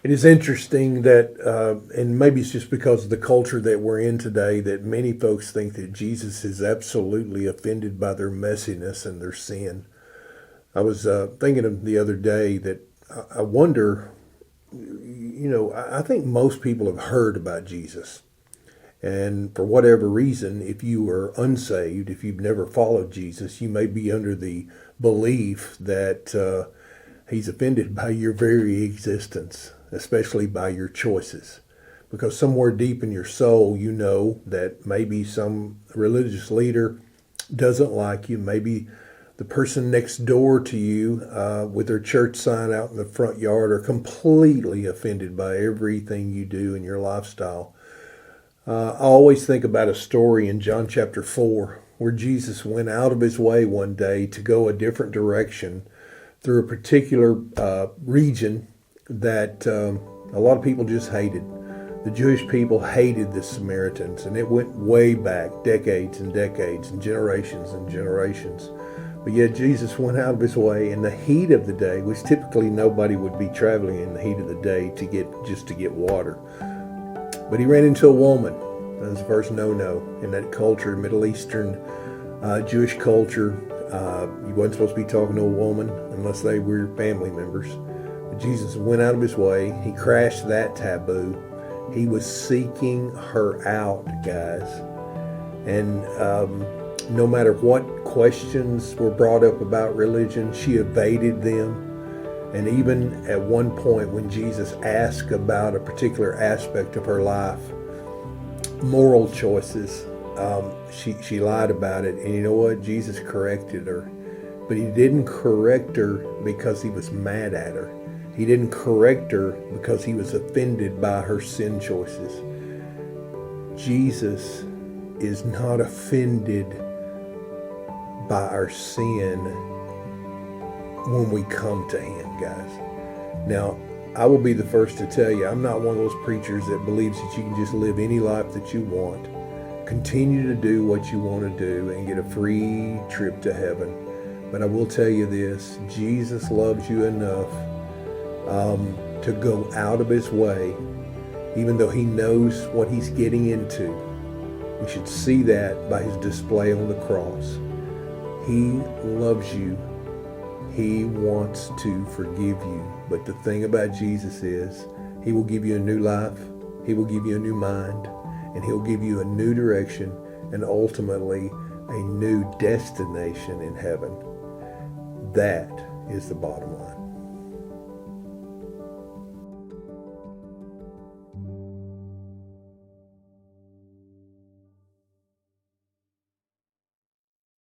It is interesting that, and maybe it's just because of the culture that we're in today, that many folks think that Jesus is absolutely offended by their messiness and their sin. I was thinking of the other day that I wonder, I think most people have heard about Jesus. And for whatever reason, if you are unsaved, if you've never followed Jesus, you may be under the belief that he's offended by your very existence, especially by your choices. Because somewhere deep in your soul, you know that maybe some religious leader doesn't like you. Maybe the person next door to you with their church sign out in the front yard are completely offended by everything you do in your lifestyle. I always think about a story in John chapter 4 where Jesus went out of his way one day to go a different direction through a particular region that a lot of people just hated. The Jewish people hated the Samaritans, and it went way back, decades and decades and generations. But yet Jesus went out of his way in the heat of the day, which typically nobody would be traveling in the heat of the day to get water. But he ran into a woman. That's the first no-no in that culture, Middle Eastern Jewish culture. You wasn't supposed to be talking to a woman unless they were your family members. But Jesus went out of his way. He crashed that taboo. He was seeking her out, guys. And no matter what questions were brought up about religion, she evaded them. And even at one point when Jesus asked about a particular aspect of her life, moral choices, she lied about it. And you know what? Jesus corrected her. But he didn't correct her because he was mad at her. He didn't correct her because he was offended by her sin choices. Jesus is not offended by our sin when we come to him, guys. Now, I will be the first to tell you, I'm not one of those preachers that believes that you can just live any life that you want, continue to do what you want to do, and get a free trip to heaven. But I will tell you this, Jesus loves you enough to go out of his way, even though he knows what he's getting into. We should see that by his display on the cross. He loves you. He wants to forgive you. But the thing about Jesus is he will give you a new life. He will give you a new mind. And he'll give you a new direction and ultimately a new destination in heaven. That is the bottom line.